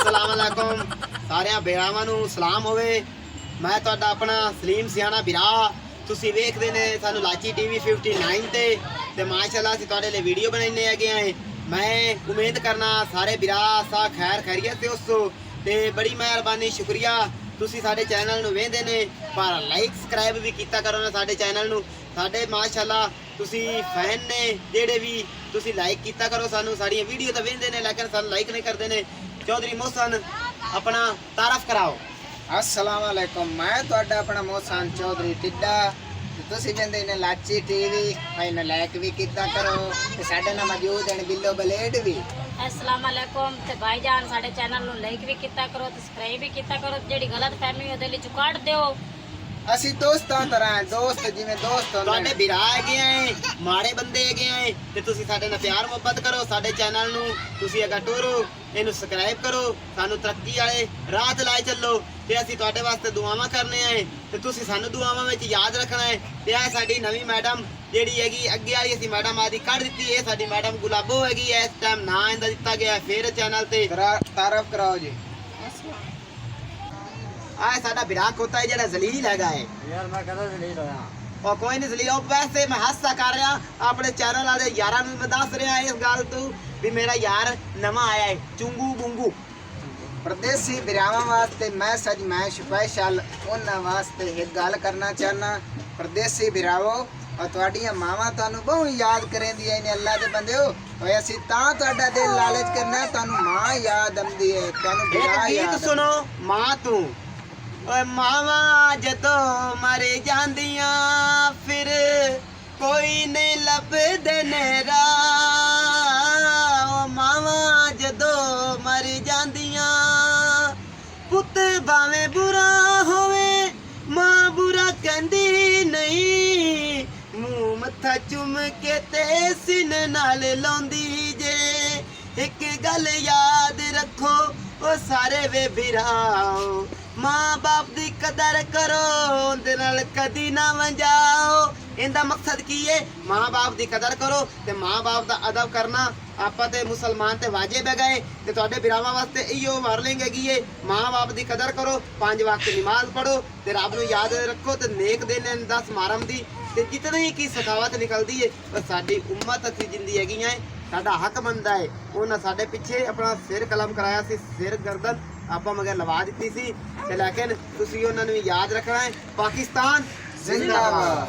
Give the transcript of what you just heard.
अस्सलाम वालेकुम सारिਆਂ ਭਰਾਵਾਂ ਨੂੰ ਸਲਾਮ ਹੋਵੇ। ਮੈਂ ਤੁਹਾਡਾ ਆਪਣਾ ਸਲੀਮ ਸਿਆਣਾ ਵੀਰਾ। ਤੁਸੀਂ ਵੇਖਦੇ ਨੇ ਸਾਨੂੰ ਲਾਚੀ ਟੀਵੀ 59 ਤੇ ਮਾਸ਼ਾਅੱਲਾ ਅਸੀਂ ਤੁਹਾਡੇ ਲਈ ਵੀਡੀਓ ਬਣਾਉਣੇ ਹੈਗੇ ਆ। ਮੈਂ ਉਮੀਦ ਕਰਨਾ ਸਾਰੇ ਵੀਰਾ ਸਾ ਖੈਰ ਖੈਰੀਅਤ ਤੇ ਉਸੋ ਤੇ ਬੜੀ ਮਿਹਰਬਾਨੀ ਸ਼ੁਕਰੀਆ ਤੁਸੀਂ ਸਾਡੇ ਚੈਨਲ ਨੂੰ ਵੇਖਦੇ ਨੇ ਪਰ ਲਾਈਕ ਸਬਸਕ੍ਰਾਈਬ ਵੀ ਕੀਤਾ ਕਰੋ ਨਾ ਸਾਡੇ ਚੈਨਲ ਨੂੰ। ਸਾਡੇ ਮਾਸ਼ਾਅੱਲਾ ਤੁਸੀਂ ਫੈਨ ਨੇ ਜਿਹੜੇ ਵੀ ਤੁਸੀਂ ਲਾਈਕ ਕੀਤਾ ਕਰੋ ਸਾਨੂੰ। ਸਾਡੀਆਂ ਵੀਡੀਓ ਤਾਂ ਵੇਖਦੇ ਨੇ ਲੇਕਿਨ ਸਾਨੂੰ ਲਾਈਕ नहीं करते ने। चौधरी मोहसन अपना तारफ कराओ। अस्सलाम वालेकुम मैं ਤੁਹਾਡਾ ਆਪਣਾ ਮੋਹਸਨ ਚੌਧਰੀ ਟਿੱਡਾ ਤੇ ਤੁਸੀਂ ਕਹਿੰਦੇ ਨੇ ਲਾਚੀ ਟੀਵੀ ਭਾਈ ਲਾਈਕ ਵੀ ਕੀਤਾ ਕਰੋ ਤੇ ਸਾਡੇ ਨਾਲ ਮੌਜੂਦ ਹਨ ਬਿੱਲੋ ਬਲੇਡ ਵੀ। अस्सलाम वालेकुम ते भाईजान साडे चैनल ਨੂੰ ਲਾਈਕ ਵੀ ਕੀਤਾ ਕਰੋ ਤੇ ਸਬਸਕ੍ਰਾਈਬ ਵੀ ਕੀਤਾ ਕਰੋ। ਜਿਹੜੀ ਗਲਤ ਫਹਿਮੀ ਉਹਦੇ ਲਈ ਚੁਕਾੜ ਦਿਓ। ਅਸੀਂ ਦੋਸਤਾਂ ਤਰ੍ਹਾਂ ਦੋਸਤ ਜਿਵੇਂ ਦੋਸਤ ਹੁੰਦੇ ਤੁਹਾਡੇ ਨੇ। ਵੀਰਾ ਹੈਗੇ ਆ ਮਾੜੇ ਬੰਦੇ ਹੈਗੇ ਆ ਤੇ ਤੁਸੀਂ ਸਾਡੇ ਨਾਲ ਪਿਆਰ ਮੁਹੱਬਤ ਕਰੋ। ਸਾਡੇ ਚੈਨਲ ਨੂੰ ਤੁਸੀਂ ਅਗਾ ਟੋਰੋ ਇਹਨੂੰ ਸਬਸਕ੍ਰਾਈਬ ਕਰੋ। ਸਾਨੂੰ ਤਰੱਕੀ ਵਾਲੇ ਰਾਹ ਤੇ ਲਾਏ ਚੱਲੋ ਤੇ ਅਸੀਂ ਤੁਹਾਡੇ ਵਾਸਤੇ ਦੁਆਵਾਂ ਕਰਨੇ ਆ ਤੇ ਤੁਸੀਂ ਸਾਨੂੰ ਦੁਆਵਾਂ ਵਿੱਚ ਯਾਦ ਰੱਖਣਾ ਹੈ। ਤੇ ਇਹ ਸਾਡੀ ਨਵੀਂ ਮੈਡਮ ਜਿਹੜੀ ਹੈਗੀ ਅੱਗੇ ਵਾਲੀ ਅਸੀਂ ਮੈਡਮ ਆਦੀ ਕੱਢ ਦਿੱਤੀ। ਇਹ ਸਾਡੀ ਮੈਡਮ ਗੁਲਾਬੋ ਹੈਗੀ। ਇਸ ਟਾਈਮ ਨਾਂ ਇਹਦਾ ਦਿੱਤਾ ਗਿਆ ਫੇਰ ਚੈਨਲ ਤੇ ਤਾਰਫ ਕਰਾਓ ਜੀ। ਆਹ ਸਾਡਾ ਵੀਰਾ ਖੋਤਾ ਹੈ ਜਿਹੜਾ ਜ਼ਲੀਲ ਹੈਗਾ ਹੈ। ਯਾਰ ਮੈਂ ਕਦੋਂ ਜ਼ਲੀਲ ਹੋਇਆ ਉਹ ਕੋਈ ਨਹੀਂ ਜ਼ਲੀਲ। ਉਹ ਵੈਸੇ ਮੈਂ ਹਾਸਾ ਕਰ ਰਿਹਾ ਆਪਣੇ ਚੈਨਲ ਵਾਲੇ ਯਾਰਾਂ ਨੂੰ ਮੈਂ ਦੱਸ ਰਿਹਾ ਇਸ ਗੱਲ ਤੋਂ ਵੀ ਮੇਰਾ ਯਾਰ ਨਵਾਂ ਆਇਆ ਹੈ ਚੁੰਗੂ ਗੁੰਗੂ। ਪਰਦੇਸੀ ਵੀਰਾਵਾਂ ਵਾਸਤੇ ਮੈਂ ਸਪੈਸ਼ਲ ਉਹਨਾਂ ਵਾਸਤੇ ਇੱਕ ਗੱਲ ਕਰਨਾ ਚਾਹਨਾ। ਪਰਦੇਸੀ ਵੀਰਾਵੋ और ਤੁਹਾਡੀਆਂ ਮਾਵਾਂ ਤੁਹਾਨੂੰ ਬਹੁਤ ਯਾਦ ਕਰਦੀਆਂ ਨੇ ਅੱਲਾ ਦੇ ਬੰਦਿਓ। ਓਏ ਅਸੀਂ ਤਾਂ ਤੁਹਾਡਾ ਦਿਲ ਲਾਲਚ ਕਰਨਾ ਤੁਹਾਨੂੰ ਮਾਂ ਯਾਦ ਆਉਂਦੀ ਹੈ ਤੁਹਾਨੂੰ ਵੀਰਾ ਇੱਕ ਯਾਦ। ਗੀਤ ਸੁਣੋ ਮਾਂ ਤੂੰ ਓਏ ਮਾਵਾਂ ਜਦੋਂ ਮਰ ਜਾਂਦੀਆਂ ਫਿਰ ਕੋਈ ਨਹੀਂ ਲੱਭਦੇ ਨੇ ਰਾਹ। ਓ ਮਾਵਾਂ ਜਦੋਂ ਮਰ ਜਾਂਦੀਆਂ ਪੁੱਤ ਭਾਵੇਂ ਬੁਰਾ ਹੋਵੇ ਮਾਂ ਬੁਰਾ ਕਹਿੰਦੀ ਨਹੀਂ। ਮੂੰਹ ਮੱਥਾ ਚੁੰਮ ਕੇ ਤੇ ਸੀਨੇ ਨਾਲ ਲਾਉਂਦੀ ਜੇ। ਇੱਕ ਗੱਲ ਯਾਦ ਰੱਖੋ ਉਹ ਸਾਰੇ ਵੇ ਵੀਰਾਓ ਮਾਂ ਬਾਪ ਦੀ ਕਦਰ ਕਰੋ ਉਹਦੇ ਨਾਲ ਕਦੀ ਨਾ ਵੰਜਾਓ। ਇਹਦਾ ਮਕਸਦ ਕੀ ਹੈ? ਮਾਂ ਬਾਪ ਦੀ ਕਦਰ ਕਰੋ ਤੇ ਮਾਂ ਬਾਪ ਦਾ ਅਦਬ ਕਰਨਾ ਆਪਾਂ ਤੇ ਮੁਸਲਮਾਨ ਤੇ ਵਾਜਿਬ ਹੈਗਾ ਏ। ਤੇ ਤੁਹਾਡੇ ਵੀਰਾਵਾਂ ਵਾਸਤੇ ਇਹੋ ਵਾਰਨਿੰਗ ਹੈਗੀ ਏ ਮਾਂ ਬਾਪ ਦੀ ਕਦਰ ਕਰੋ 5 ਵਕਤ ਨਮਾਜ਼ ਪੜੋ ਤੇ ਰੱਬ ਨੂੰ ਯਾਦ ਰੱਖੋ ਤੇ ਨੇਕ ਦਿਨ 10 ਮਾਰਮ ਦੀ ਤੇ ਜਿਤਨੀ ਕੀ ਸਖਾਵਤ ਨਿਕਲਦੀ ਏ ਉਹ ਸਾਡੀ ਉਮਤ ਅਸੀਂ ਜਿੰਦੀ ਹੈਗੀਆਂ ਏ। ਸਾਡਾ ਹੱਕ ਬਣਦਾ ਏ। ਉਹਨਾਂ ਸਾਡੇ ਪਿੱਛੇ ਆਪਣਾ ਸਿਰ ਕਲਮ ਕਰਾਇਆ ਸੀ ਸਿਰ ਗਰਦਨ ਆਪਾਂ ਮਗਰ ਲਵਾ ਦਿੱਤੀ ਸੀ ਤੇ ਲੇਕਿਨ ਤੁਸੀਂ ਉਹਨਾਂ ਨੂੰ ਯਾਦ ਰੱਖਣਾ ਹੈ। ਪਾਕਿਸਤਾਨ ਜ਼ਿੰਦਾਬਾਦ।